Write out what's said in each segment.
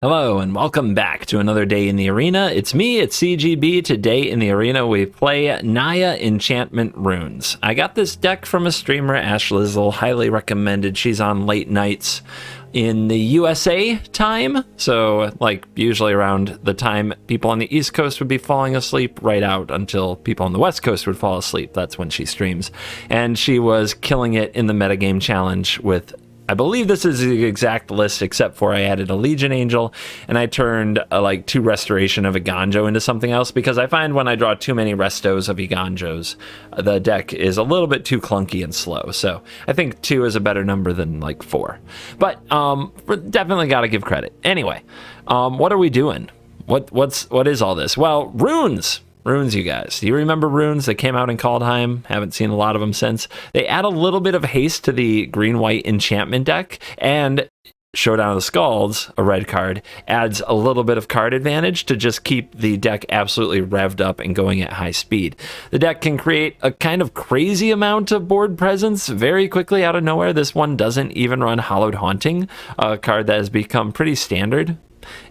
Hello and welcome back to another day in the arena. It's me, it's CGB. Today in the arena we play Naya Enchantment Runes. I got this deck from a streamer, Ash Lizzle, highly recommended. She's on late nights in the USA time, so like usually around the time people on the East Coast would be falling asleep, right out until people on the West Coast would fall asleep. That's when she streams. And she was killing it in the metagame challenge with, I believe this is the exact list, except for I added a Legion Angel, and I turned like 2 Restoration of Iganjo into something else, because I find when I draw too many Restos of Iganjos, the deck is a little bit too clunky and slow. So I think 2 is a better number than like 4. But definitely got to give credit. Anyway, what are we doing? What is all this? Well, runes. Runes, you guys. Do you remember runes? They came out in Kaldheim. Haven't seen a lot of them since. They add a little bit of haste to the green-white enchantment deck, and Showdown of the Scalds, a red card, adds a little bit of card advantage to just keep the deck absolutely revved up and going at high speed. The deck can create a kind of crazy amount of board presence very quickly out of nowhere. This one doesn't even run Hallowed Haunting, a card that has become pretty standard.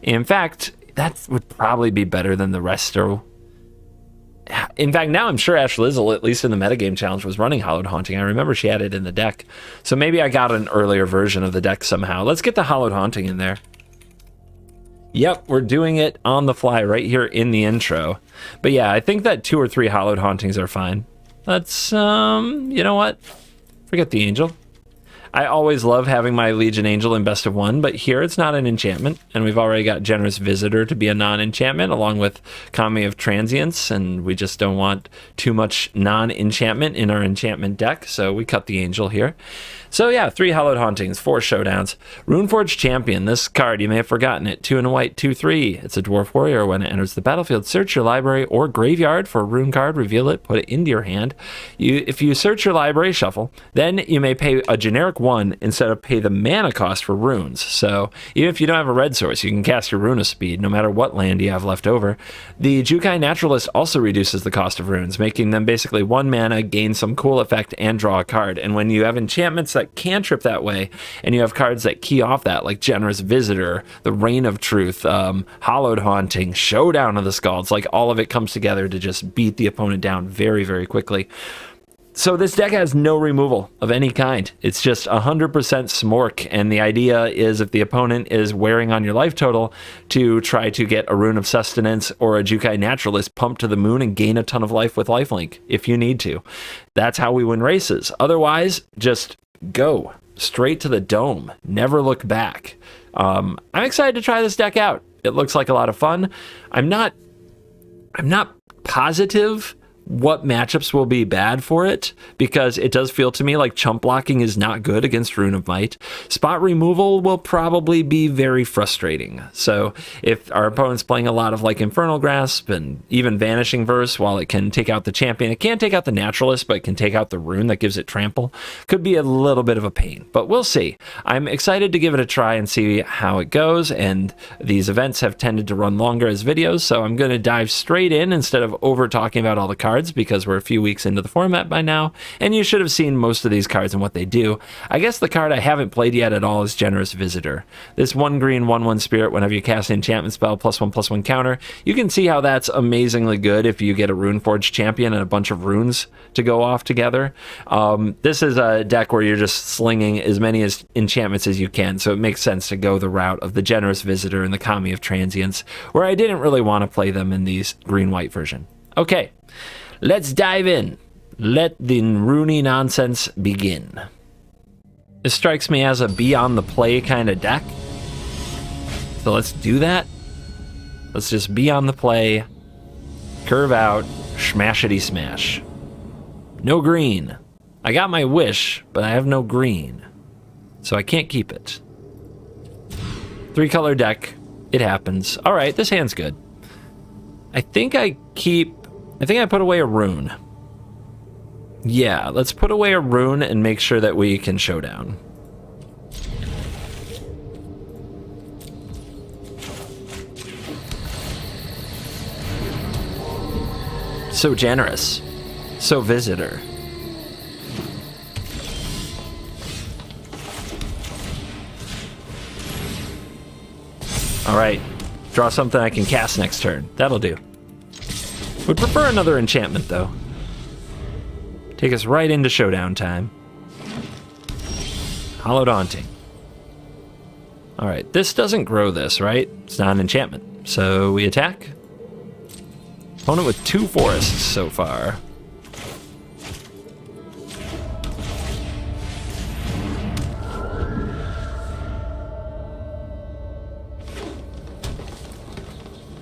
In fact, that would probably be better than the Resto. In fact, now I'm sure Ash Lizzle, at least in the metagame challenge, was running Hallowed Haunting. I remember she had it in the deck. So maybe I got an earlier version of the deck somehow. Let's get the Hallowed Haunting in there. Yep, we're doing it on the fly right here in the intro. But yeah, I think that 2 or 3 Hallowed Hauntings are fine. Let's, you know what? Forget the Angel. I always love having my Legion Angel in best of 1, but here it's not an enchantment, and we've already got Generous Visitor to be a non-enchantment, along with Kami of Transience, and we just don't want too much non-enchantment in our enchantment deck, so we cut the Angel here. So yeah, 3 Hallowed Hauntings, 4 Showdowns. Runeforge Champion, this card, you may have forgotten it, 2 and a white, 2/3. It's a Dwarf Warrior. When it enters the battlefield, search your library or graveyard for a rune card, reveal it, put it into your hand. If you search your library, shuffle, then you may pay a generic 1 instead of pay the mana cost for runes. So even if you don't have a red source, you can cast your Rune of Speed no matter what land you have left over. The Jukai Naturalist also reduces the cost of runes, making them basically 1 mana, gain some cool effect, and draw a card. And when you have enchantments that cantrip that way, and you have cards that key off that, like Generous Visitor, the Reign of Truth, Hallowed Haunting, Showdown of the Scalds, like all of it comes together to just beat the opponent down very, very quickly. So this deck has no removal of any kind. It's just 100% Smork, and the idea is if the opponent is wearing on your life total, to try to get a Rune of Sustenance or a Jukai Naturalist pumped to the moon and gain a ton of life with lifelink, if you need to. That's how we win races. Otherwise, just go straight to the dome. Never look back. I'm excited to try this deck out. It looks like a lot of fun. I'm not positive what matchups will be bad for it, because it does feel to me like chump blocking is not good against Rune of Might. Spot removal will probably be very frustrating. So if our opponent's playing a lot of like Infernal Grasp and even Vanishing Verse, while it can take out the champion, it can't take out the Naturalist, but it can take out the rune that gives it trample. Could be a little bit of a pain, but we'll see. I'm excited to give it a try and see how it goes, and these events have tended to run longer as videos, so I'm going to dive straight in instead of over talking about all the cards, because we're a few weeks into the format by now, and you should have seen most of these cards and what they do. I guess the card I haven't played yet at all is Generous Visitor. This 1 green, 1/1 spirit, whenever you cast an enchantment spell, +1/+1 counter. You can see how that's amazingly good if you get a Runeforge Champion and a bunch of runes to go off together. This is a deck where you're just slinging as many enchantments as you can, so it makes sense to go the route of the Generous Visitor and the Kami of Transience, where I didn't really want to play them in these green-white version. Okay. Let's dive in. Let the Rooney nonsense begin. This strikes me as a be on the play kind of deck. So let's do that. Let's just be on the play, curve out, smashity smash. No green. I got my wish, but I have no green, so I can't keep it. 3-color deck. It happens. All right, this hand's good. I think I put away a rune. Yeah, let's put away a rune and make sure that we can showdown. So generous. So visitor. All right, draw something I can cast next turn. That'll do. Would prefer another enchantment, though. Take us right into showdown time. Hollow Daunting. All right, this doesn't grow this, right? It's not an enchantment. So we attack. Opponent with 2 forests so far.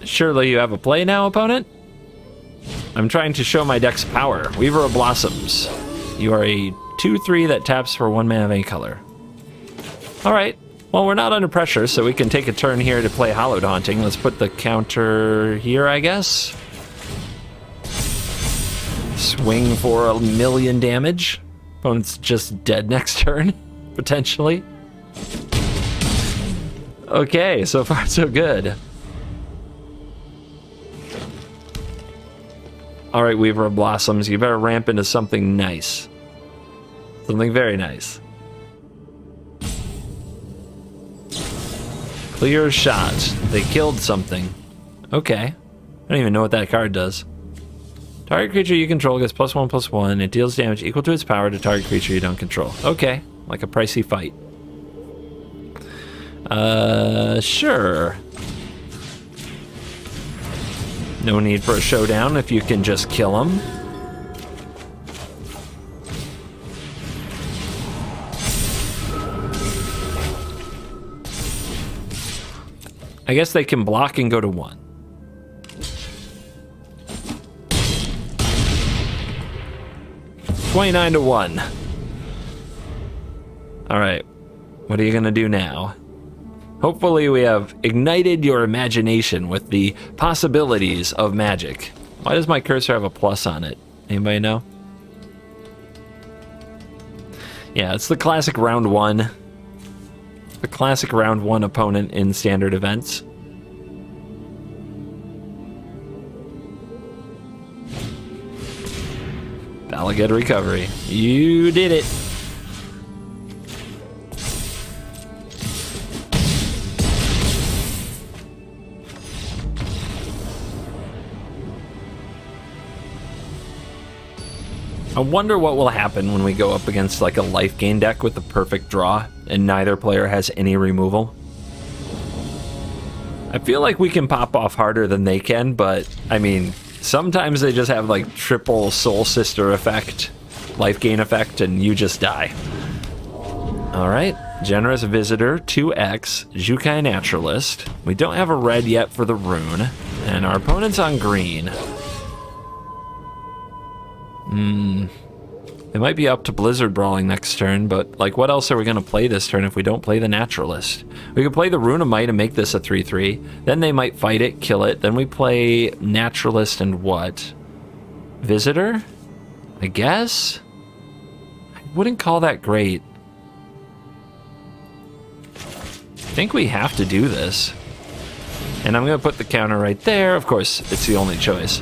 Surely you have a play now, opponent? I'm trying to show my deck's power. Weaver of Blossoms. You are a 2/3 that taps for 1 mana of any color. All right. Well, we're not under pressure, so we can take a turn here to play Hollow Daunting. Let's put the counter here, I guess. Swing for 1,000,000 damage. Opponent's just dead next turn, potentially. Okay, so far so good. All right, Weaver of Blossoms, you better ramp into something nice. Something very nice. Clear shot. They killed something. Okay. I don't even know what that card does. Target creature you control gets +1/+1. It deals damage equal to its power to target creature you don't control. Okay. Like a pricey fight. Sure. No need for a showdown if you can just kill him. I guess they can block and go to 1. $29-1. All right, what are you gonna do now? Hopefully we have ignited your imagination with the possibilities of Magic. Why does my cursor have a plus on it? Anybody know? Yeah, it's the classic round 1. The classic round 1 opponent in standard events. Valaged Recovery. You did it. I wonder what will happen when we go up against like a life gain deck with the perfect draw and neither player has any removal. I feel like we can pop off harder than they can, but I mean, sometimes they just have like triple Soul Sister effect, life gain effect, and you just die. All right, Generous Visitor, 2X, Jukai Naturalist. We don't have a red yet for the rune, and our opponent's on green. It might be up to Blizzard Brawling next turn, but like what else are we going to play this turn if we don't play the Naturalist? We could play the Runemite and make this a 3/3. Then they might fight it, kill it. Then we play Naturalist and what? Visitor? I guess? I wouldn't call that great. I think we have to do this. And I'm going to put the counter right there. Of course, it's the only choice.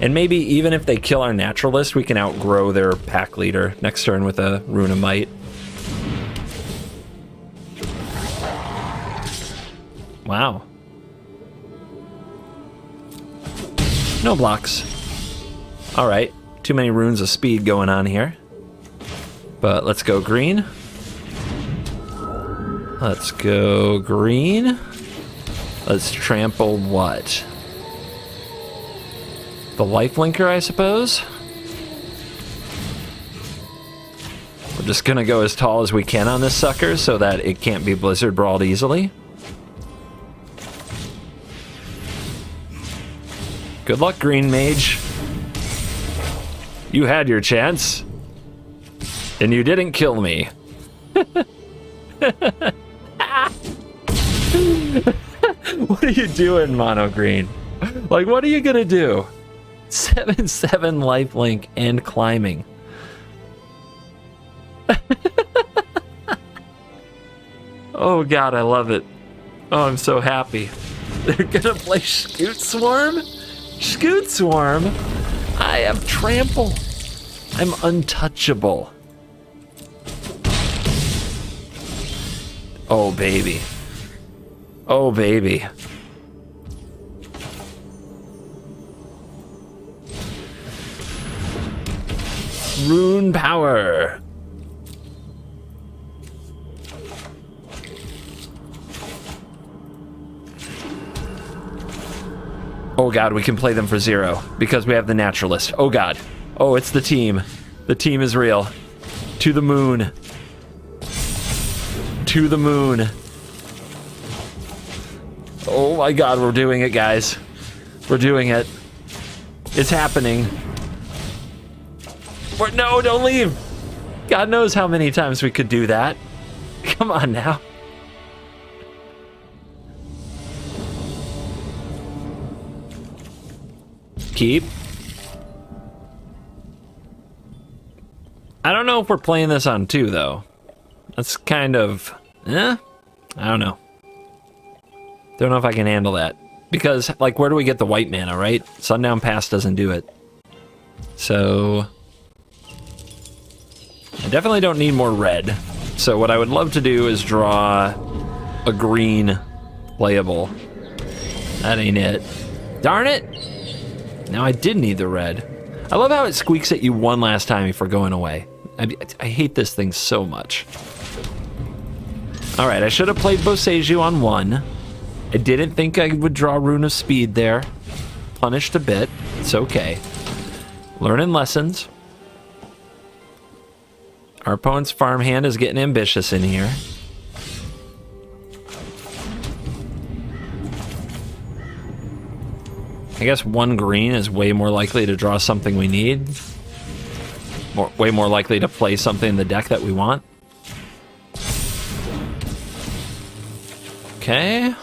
And maybe even if they kill our Naturalist, we can outgrow their pack leader next turn with a Runemite. Wow. No blocks. All right, too many runes of speed going on here. But let's go green. Let's go green. Let's trample what? The lifelinker, I suppose? We're just gonna go as tall as we can on this sucker so that it can't be Blizzard Brawled easily. Good luck, Green Mage. You had your chance. And you didn't kill me. What are you doing, Mono Green? Like, what are you gonna do? 7/7 lifelink and climbing. Oh god, I love it. Oh, I'm so happy. They're gonna play Scoot Swarm? Scoot Swarm? I have trample. I'm untouchable. Oh baby. Oh, baby. Rune power. Oh god, we can play them for 0 because we have the naturalist. Oh god. Oh, it's the team. The team is real. To the moon. To the moon. Oh my god, we're doing it, guys. We're doing it. It's happening. No, don't leave. God knows how many times we could do that. Come on now. Keep. I don't know if we're playing this on 2, though. That's kind of... I don't know. Don't know if I can handle that. Because, like, where do we get the white mana, right? Sundown Pass doesn't do it. So... I definitely don't need more red. So what I would love to do is draw a green playable. That ain't it. Darn it! Now I did need the red. I love how it squeaks at you one last time before going away. I hate this thing so much. Alright, I should have played Boseiju on 1. I didn't think I would draw Rune of Speed there. Punished a bit. It's okay. Learning lessons. Our opponent's farmhand is getting ambitious in here. I guess 1 green is way more likely to draw something we need. Way more likely to play something in the deck that we want. Okay.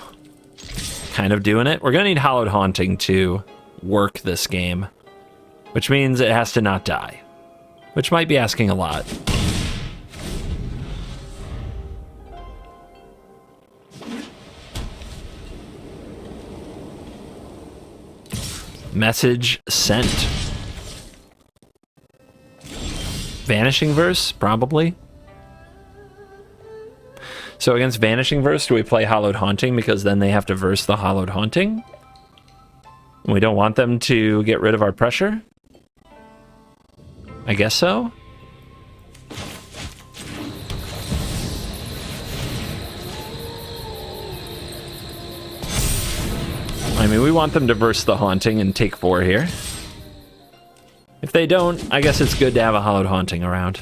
Kind of doing it. We're going to need Hallowed Haunting to work this game. Which means it has to not die. Which might be asking a lot. Message sent. Vanishing Verse, probably. So against Vanishing Verse, do we play Hallowed Haunting because then they have to verse the Hallowed Haunting? And we don't want them to get rid of our pressure? I guess so. I mean, we want them to verse the Haunting and take 4 here. If they don't, I guess it's good to have a Hallowed Haunting around.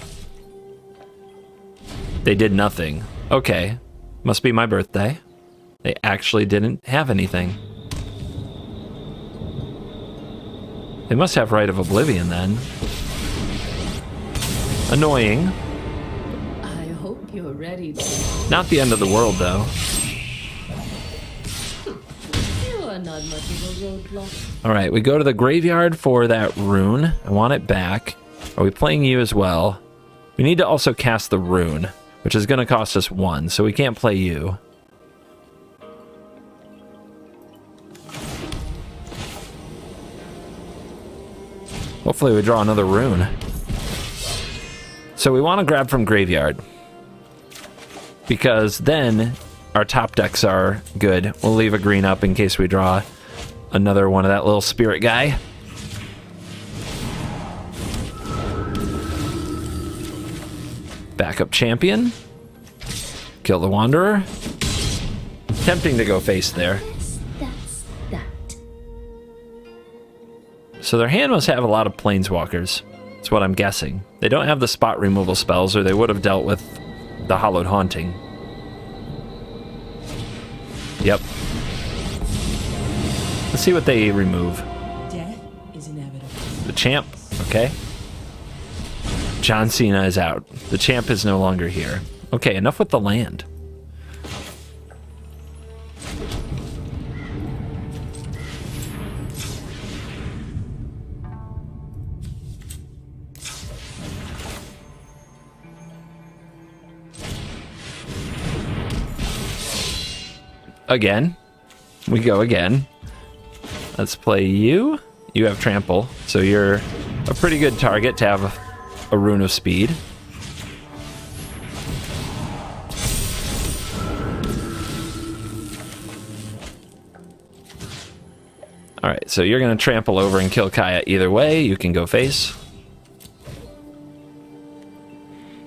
They did nothing. Okay. Must be my birthday. They actually didn't have anything. They must have Rite of Oblivion then. Annoying. I hope you're ready. Not the end of the world, though. Not much of a roadblock. Alright, we go to the graveyard for that rune. I want it back. Are we playing you as well? We need to also cast the rune, which is going to cost us 1, so we can't play you. Hopefully we draw another rune. So we want to grab from graveyard. Because then our top decks are good. We'll leave a green up in case we draw another one of that little spirit guy. Backup champion. Kill the Wanderer. Tempting to go face there. That's that. So their hand must have a lot of planeswalkers. That's what I'm guessing. They don't have the spot removal spells, or they would have dealt with the Hallowed Haunting. Yep. Let's see what they remove. Death is inevitable. The champ, okay. John Cena is out. The champ is no longer here. Okay, enough with the land. Again. We go again. Let's play you. You have trample, so you're a pretty good target to have a rune of speed. Alright, so you're going to trample over and kill Kaya either way. You can go face.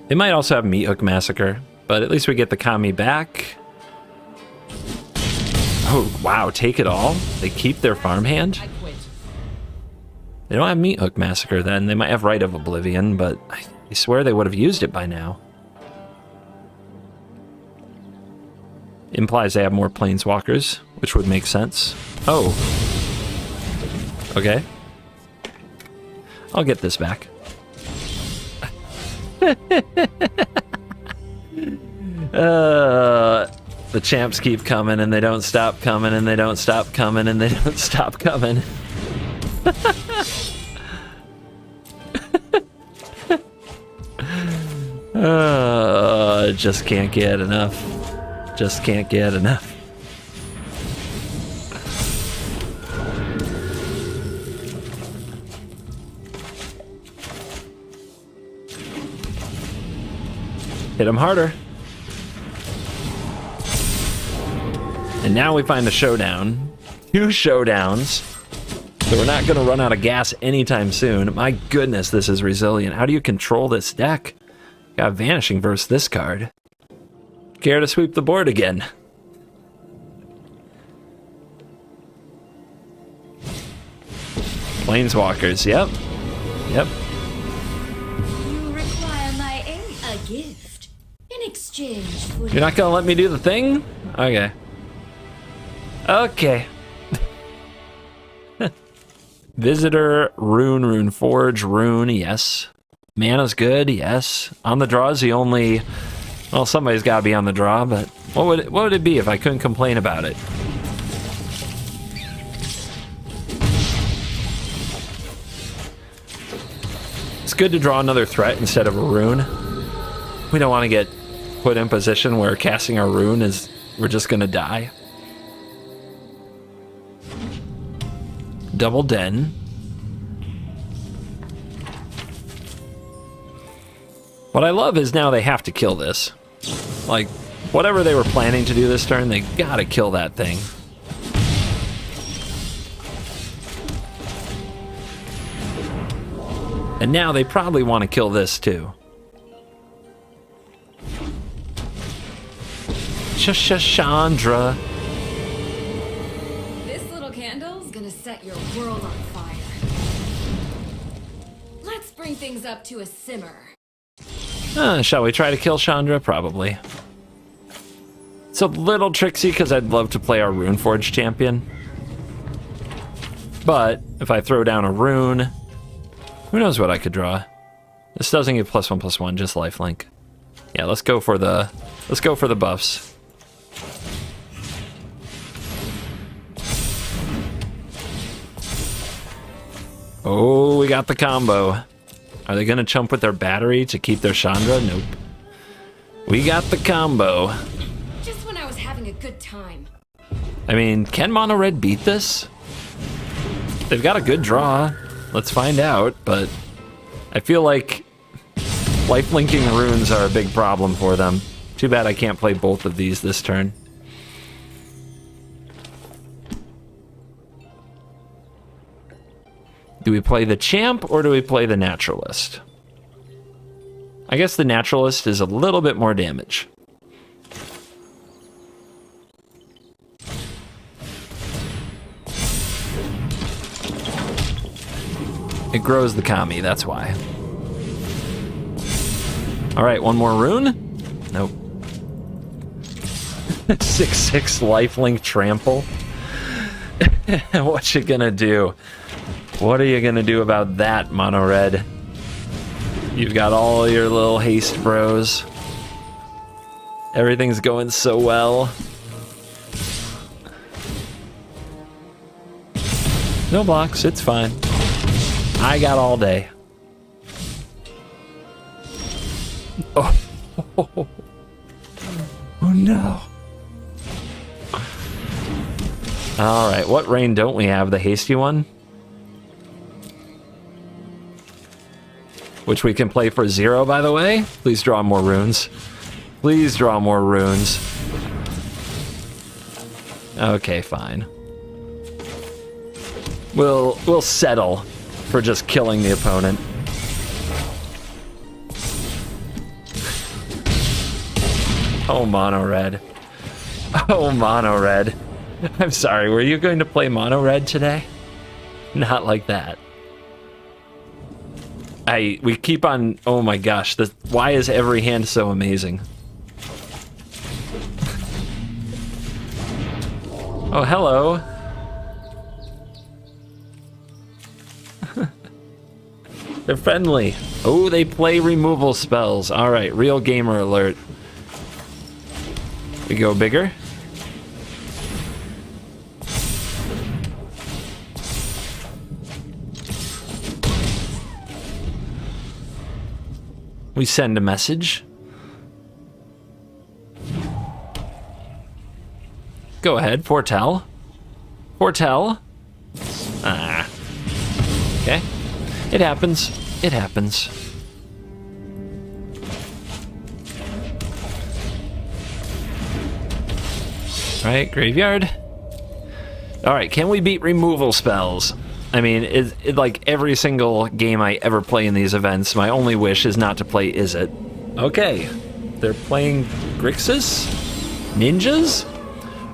They might also have Meat Hook Massacre, but at least we get the Kami back. Oh, wow, take it all? They keep their farmhand? They don't have Meat Hook Massacre then. They might have Rite of Oblivion, but I swear they would have used it by now. Implies they have more Planeswalkers, which would make sense. Oh. Okay. I'll get this back. The champs keep coming and they don't stop coming and they don't stop coming and they don't stop coming. Just can't get enough. Just can't get enough. Hit him harder. And now we find a showdown. 2 showdowns. So we're not going to run out of gas anytime soon. My goodness, this is resilient. How do you control this deck? Got Vanishing versus this card. Care to sweep the board again? Planeswalkers, yep. Yep. You require my aid? A gift. In exchange for... You're not gonna let me do the thing? Okay. Okay. Visitor, Rune Forge, Rune, yes. Mana's good, yes. On the draw is the only... Well, somebody's gotta be on the draw, but what would it be if I couldn't complain about it? It's good to draw another threat instead of a rune. We don't want to get put in position where casting our rune is... We're just gonna die. Double Den. What I love is now they have to kill this. Like, whatever they were planning to do this turn, they gotta kill that thing. And now they probably want to kill this too. Chandra. This little candle's gonna set your world on fire. Let's bring things up to a simmer. Shall we try to kill Chandra? Probably. It's a little tricksy because I'd love to play our Runeforge champion. But if I throw down a rune, who knows what I could draw? This doesn't give +1/+1, just lifelink. Yeah, let's go for the buffs. Oh, we got the combo. Are they gonna chump with their battery to keep their Chandra? Nope. We got the combo. Just when I was having a good time. I mean, can Mono Red beat this? They've got a good draw. Let's find out, but I feel like lifelinking runes are a big problem for them. Too bad I can't play both of these this turn. Do we play the champ or do we play the naturalist? I guess the naturalist is a little bit more damage. It grows the Kami, that's why. Alright, one more rune? Nope. 6/6 lifelink trample. What you gonna do? What are you gonna do about that, Mono Red? You've got all your little haste bros. Everything's going so well. No blocks, it's fine. I got all day. Oh, oh no. All right, what rain don't we have? The hasty one? Which we can play for 0, by the way. Please draw more runes. Please draw more runes. Okay, fine. We'll settle for just killing the opponent. Oh, mono red. Oh, mono red. I'm sorry, were you going to play mono red today? Not like that. We keep on, oh my gosh, why is every hand so amazing? Oh, hello. They're friendly. Oh, they play removal spells. All right, real gamer alert. We go bigger. We send a message. Go ahead, foretell. Foretell. Ah. Okay. It happens. It happens. All right, graveyard. All right, can we beat removal spells? I mean, it like every single game I ever play in these events, my only wish is not to play Is It. Okay, they're playing Grixis? Ninjas?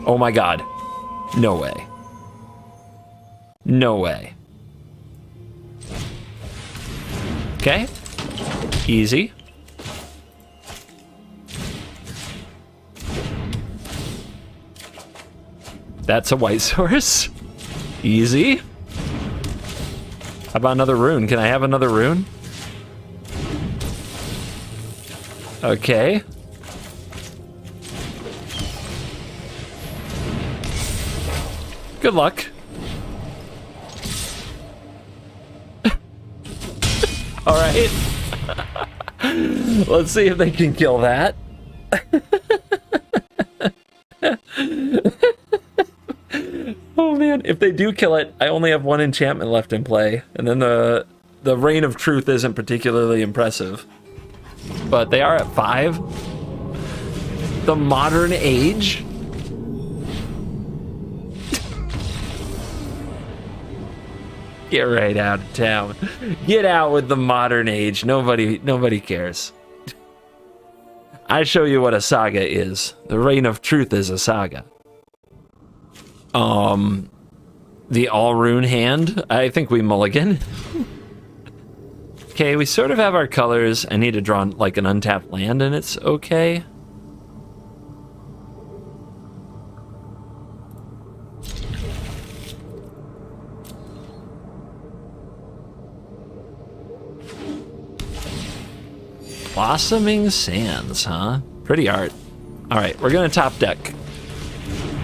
Oh my god. No way. No way. Okay. Easy. That's a white source. Easy. How about another rune? Can I have another rune? Okay. Good luck. All right. Let's see if they can kill that. Oh man, if they do kill it, I only have one enchantment left in play, and then the Reign of Truth isn't particularly impressive. But they are at 5. The Modern Age. Get right out of town. Get out with the Modern Age. Nobody cares. I show you what a saga is. The Reign of Truth is a saga. The all rune hand. I think we mulligan. Okay, we sort of have our colors. I need to draw like an untapped land, and it's okay. Blossoming Sands, huh? Pretty art. All right, we're gonna top deck.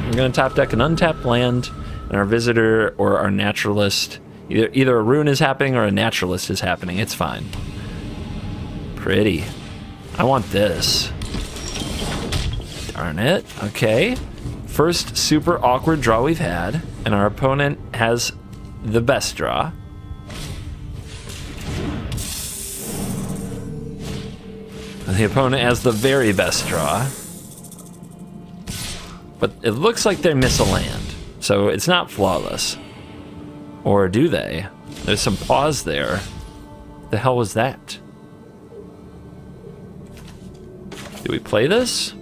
We're gonna top deck an untapped land, and our visitor or our naturalist. Either a rune is happening or a naturalist is happening. It's fine. Pretty. I want this. Darn it. Okay. First super awkward draw we've had, and our opponent has the best draw. The opponent has the very best draw. But it looks like they miss a land, so it's not flawless. Or do they? There's some pause there. The hell was that? Do we play this?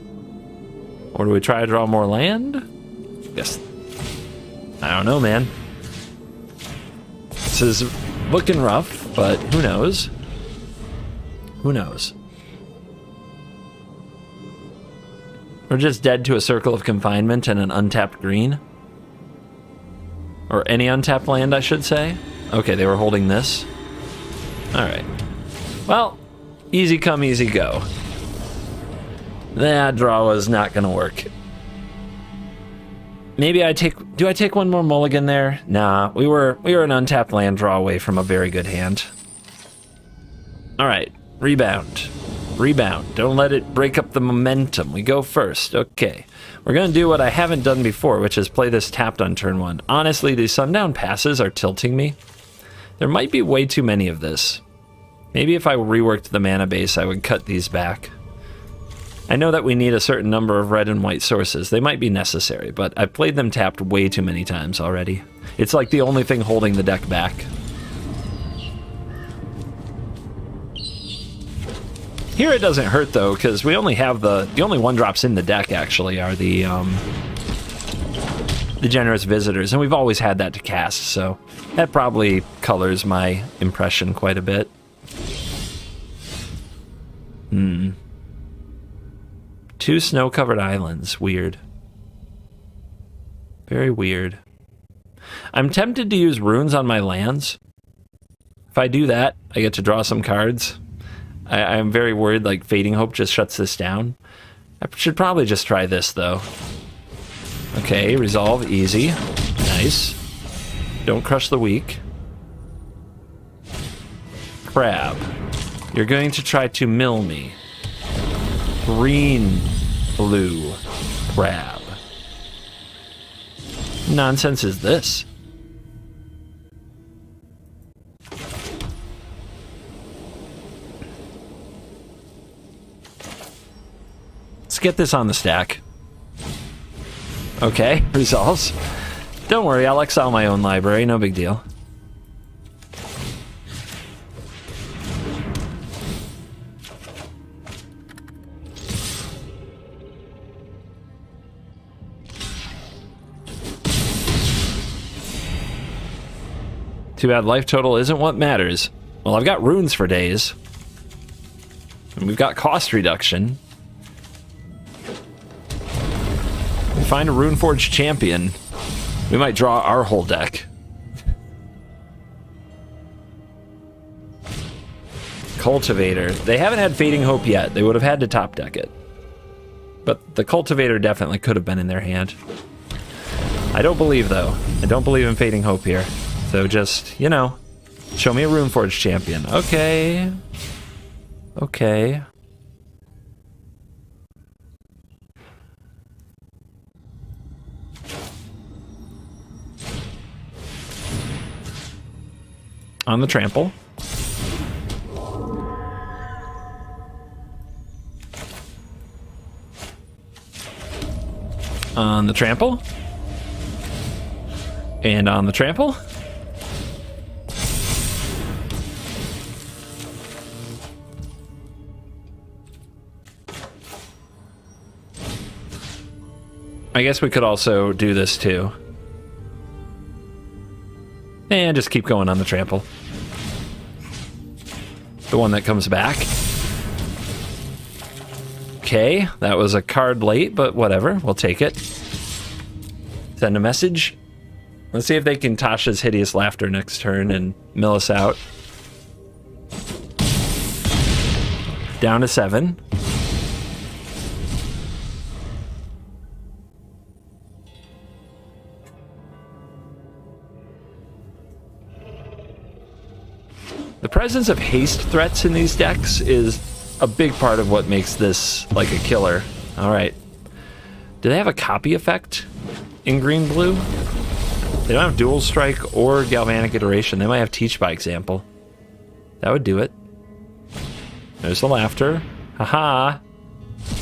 Or do we try to draw more land? Yes. I don't know, man. This is looking rough, but who knows? Who knows? We're just dead to a Circle of Confinement and an untapped green. Or any untapped land, I should say. Okay, they were holding this. Alright. Well, easy come, easy go. That draw was not gonna work. Maybe do I take one more mulligan there? Nah, we were an untapped land draw away from a very good hand. Alright, rebound. Rebound. Don't let it break up the momentum. We go first. Okay. We're going to do what I haven't done before, which is play this tapped on turn 1. Honestly, these sundown passes are tilting me. There might be way too many of this. Maybe if I reworked the mana base, I would cut these back. I know that we need a certain number of red and white sources. They might be necessary, but I've played them tapped way too many times already. It's like the only thing holding the deck back. Here it doesn't hurt though, because we only have the only one drops in the deck actually are the Generous Visitors, and we've always had that to cast, so that probably colors my impression quite a bit. Two snow-covered islands. Weird. Very weird. I'm tempted to use runes on my lands. If I do that, I get to draw some cards. I'm very worried like Fading Hope just shuts this down. I should probably just try this though. Okay, resolve, easy. Nice. Don't crush the weak. Crab. You're going to try to mill me. Green, blue, crab. Nonsense is this? Let's get this on the stack. Okay, resolves. Don't worry, I'll exile my own library, no big deal. Too bad life total isn't what matters. Well, I've got runes for days. And we've got cost reduction. We find a Runeforged champion. We might draw our whole deck. Cultivator. They haven't had Fading Hope yet. They would have had to top deck it. But the Cultivator definitely could have been in their hand. I don't believe, though. I don't believe in Fading Hope here. So just, you know, show me a Runeforged champion. Okay. Okay. On the trample. On the trample. And on the trample. I guess we could also do this too. And just keep going on the trample. The one that comes back. Okay, that was a card late, but whatever, we'll take it. Send a message. Let's see if they can Tasha's Hideous Laughter next turn and mill us out. Down to 7. The presence of haste threats in these decks is a big part of what makes this like a killer. All right. Do they have a copy effect in green-blue? They don't have Dual Strike or Galvanic Iteration. They might have Teach by example. That would do it. There's the laughter. Haha.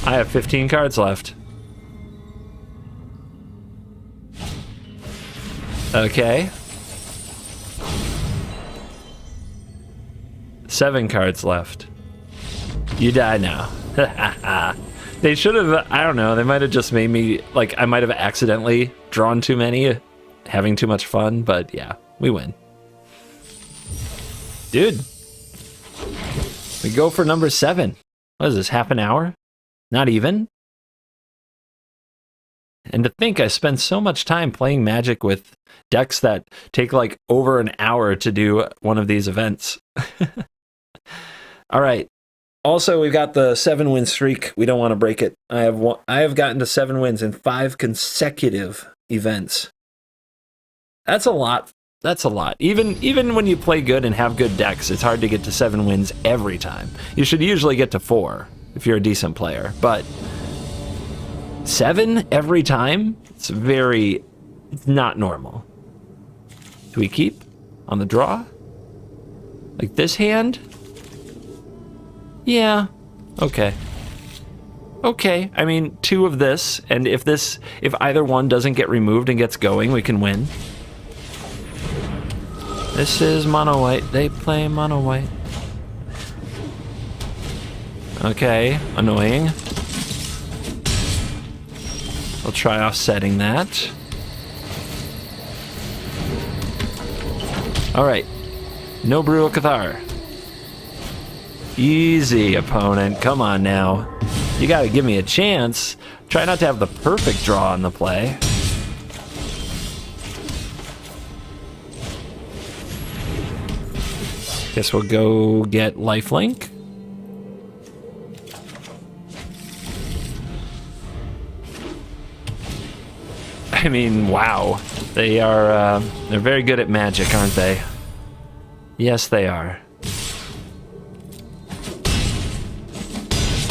I have 15 cards left. Okay. 7 cards left. You die now. They should have, I don't know, they might have just made me, like, I might have accidentally drawn too many, having too much fun, but yeah, we win. Dude. We go for number 7. What is this, half an hour? Not even? And to think I spend so much time playing Magic with decks that take like over an hour to do one of these events. All right. Also, we've got the 7-win streak. We don't want to break it. I have gotten to 7 wins in 5 consecutive events. That's a lot. That's a lot. Even when you play good and have good decks, it's hard to get to 7 wins every time. You should usually get to 4 if you're a decent player, but 7 every time? It's not normal. Do we keep on the draw? Like this hand? Yeah. Okay. okay. I mean, 2 of this, and if either one doesn't get removed and gets going, we can win. This is mono white. They play mono white. Okay, annoying. I'll try offsetting that. All right, no Brutal Cathar. Easy, opponent. Come on now. You gotta give me a chance. Try not to have the perfect draw on the play. Guess we'll go get lifelink. I mean, wow. They are, they're very good at Magic, aren't they? Yes, they are.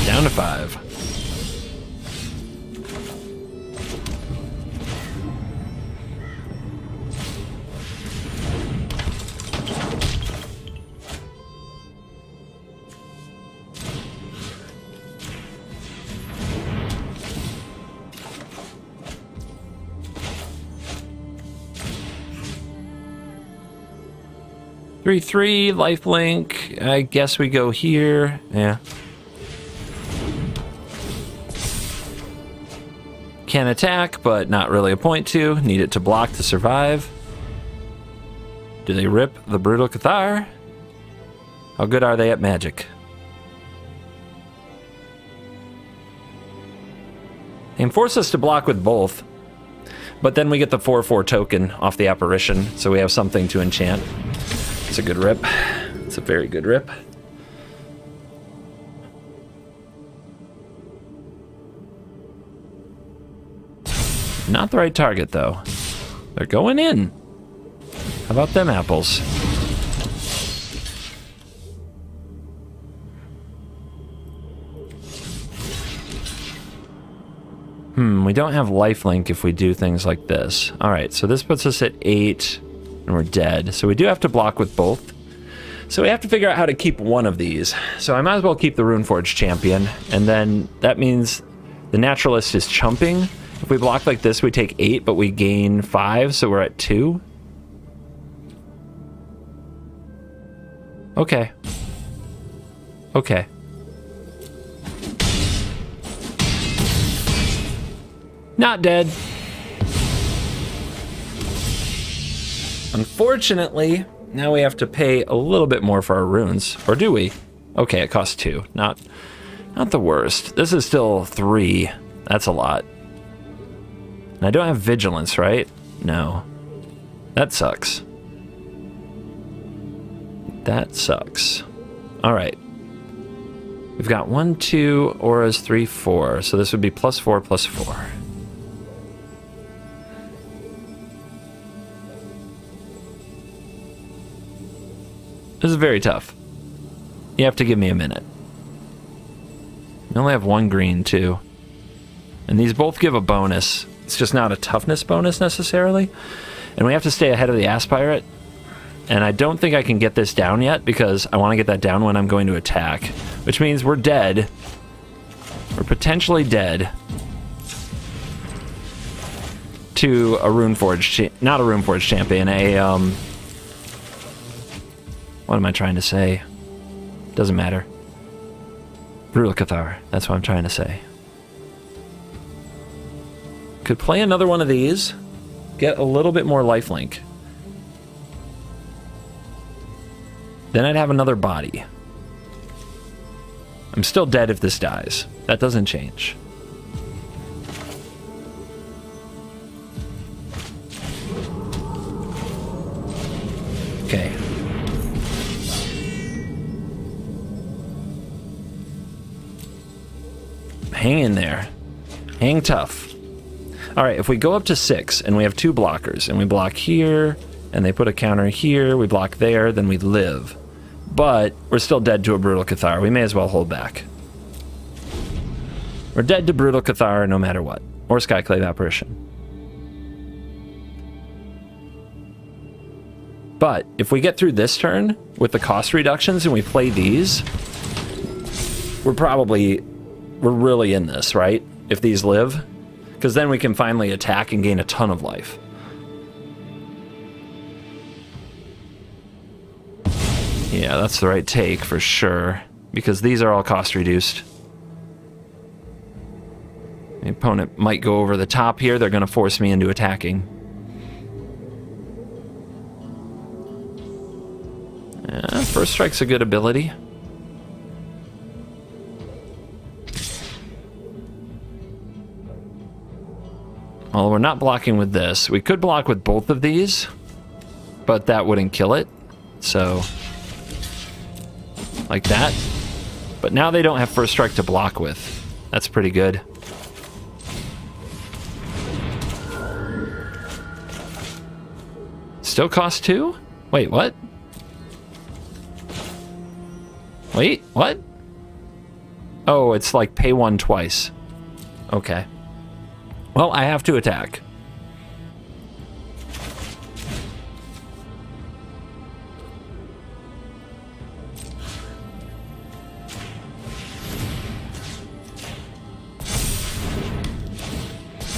Down to 5. Three, lifelink. I guess we go here. Yeah. Can attack, but not really a point to. Need it to block to survive. Do they rip the Brutal Cathar? How good are they at Magic? They enforce us to block with both, but then we get the 4/4 token off the apparition, so we have something to enchant. It's a good rip. It's a very good rip. Not the right target, though. They're going in. How about them apples? We don't have lifelink if we do things like this. All right, so this puts us at 8, and we're dead. So we do have to block with both. So we have to figure out how to keep one of these. So I might as well keep the Runeforge champion, and then that means the Naturalist is chumping. If we block like this, we take 8, but we gain 5, so we're at 2. Okay. Okay. Not dead. Unfortunately, now we have to pay a little bit more for our runes. Or do we? Okay, it costs 2. Not the worst. This is still 3. That's a lot. And I don't have vigilance, right? No. That sucks. That sucks. All right. We've got 1, 2, auras, 3, 4. So this would be +4, +4. This is very tough. You have to give me a minute. We only have 1 green, too. And these both give a bonus. It's just not a toughness bonus, necessarily. And we have to stay ahead of the Aspirate. And I don't think I can get this down yet, because I want to get that down when I'm going to attack. Which means we're dead. We're potentially dead. To a Runeforge... Not a Runeforge champion, a, What am I trying to say? Doesn't matter. Brutal Cathar. That's what I'm trying to say. Could play another one of these. Get a little bit more lifelink. Then I'd have another body. I'm still dead if this dies. That doesn't change. Okay. Hang in there. Hang tough. All right, if we go up to 6 and we have 2 blockers and we block here and they put a counter here, we block there, then we live. But we're still dead to a Brutal Cathar. We may as well hold back. We're dead to Brutal Cathar no matter what. Or Skyclave Apparition. But if we get through this turn with the cost reductions and we play these, we're probably we're really in this, right? If these live. Because then we can finally attack and gain a ton of life. Yeah, that's the right take for sure. Because these are all cost reduced. The opponent might go over the top here. They're going to force me into attacking. First strike's a good ability. Well, we're not blocking with this. We could block with both of these, but that wouldn't kill it. So, like that. But now they don't have first strike to block with. That's pretty good. Still cost 2? Wait, what? Wait, what? Oh, it's like pay 1 twice. Okay. Well, I have to attack.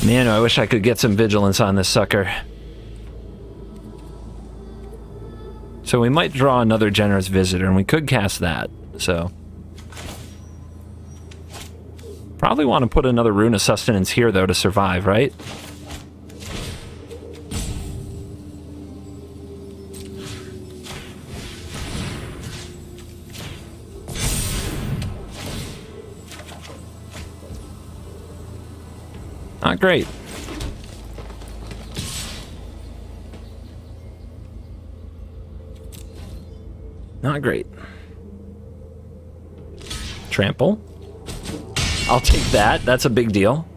Man, I wish I could get some vigilance on this sucker. So we might draw another Generous Visitor, and we could cast that, so... Probably want to put another Rune of Sustenance here, though, to survive, right? Not great. Not great. Trample. I'll take that. That's a big deal.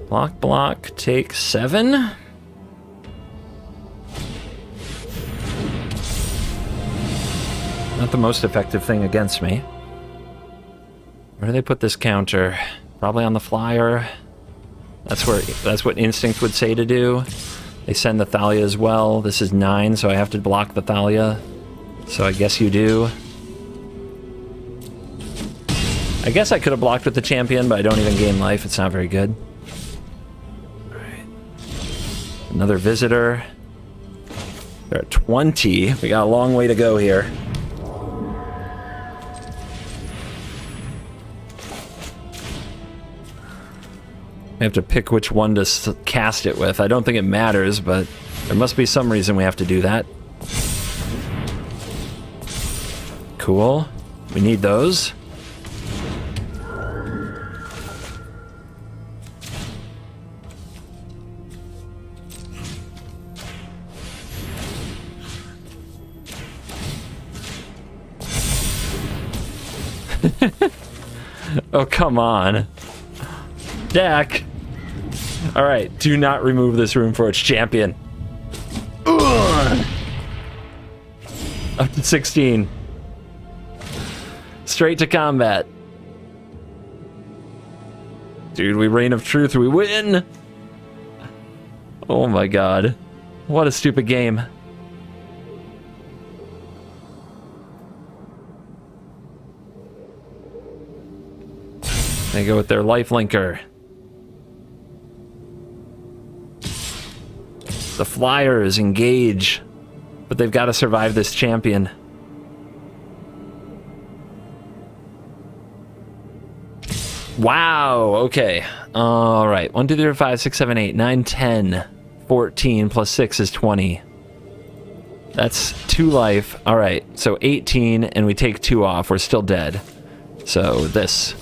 Block, block, take 7. Not the most effective thing against me. Where do they put this counter? Probably on the flyer. That's what Instinct would say to do. They send the Thalia as well. This is 9, so I have to block the Thalia. So I guess you do. I guess I could have blocked with the champion, but I don't even gain life. It's not very good. Alright. Another visitor. They're at 20. We got a long way to go here. I have to pick which one to cast it with. I don't think it matters, but there must be some reason we have to do that. Cool. We need those. Oh, come on. Deck. Alright, do not remove this room for its champion. Ugh. Up to 16. Straight to combat. Dude, we Reign of Truth, we win! Oh my god. What a stupid game. They go with their lifelinker. The Flyers engage, but they've got to survive this champion. Wow, okay. All right. 1, 2, 3, 4, 5, 6, 7, 8, 9, 10, 14 plus 6 is 20. That's 2 life. All right, so 18, and we take 2 off. We're still dead. So this.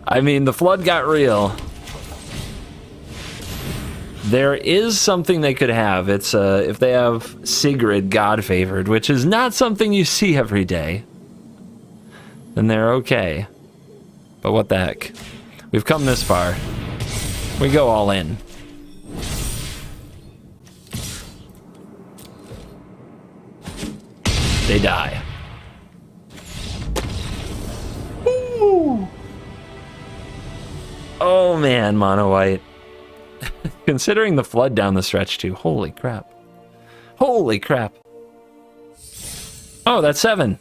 I mean, the flood got real. There is something they could have. It's if they have Sigrid God Favored, which is not something you see every day, then they're okay. But what the heck? We've come this far. We go all in. They die. Woo! Oh man, mono white. Considering the flood down the stretch too. Holy crap. Holy crap. Oh, that's 7.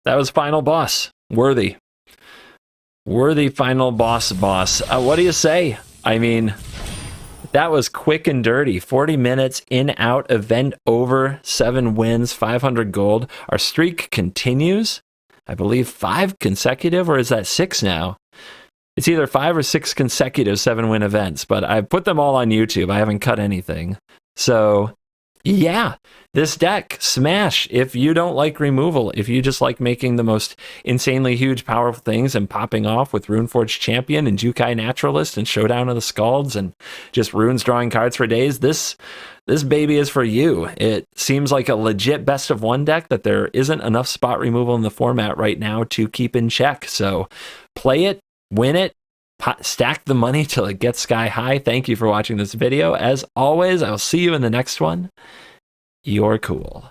That was final boss. Worthy. Worthy final boss. What do you say? I mean, that was quick and dirty. 40 minutes in, out, event over, 7 wins, 500 gold. Our streak continues. I believe 5 consecutive, or is that 6 now? It's either 5 or 6 consecutive 7-win events, but I put them all on YouTube. I haven't cut anything. So, yeah, this deck, smash. If you don't like removal, if you just like making the most insanely huge, powerful things and popping off with Runeforge Champion and Jukai Naturalist and Showdown of the Scalds and just runes drawing cards for days, this baby is for you. It seems like a legit best of one deck that there isn't enough spot removal in the format right now to keep in check. So play it, win it, stack the money till it gets sky high. Thank you for watching this video. As always, I will see you in the next one. You're cool.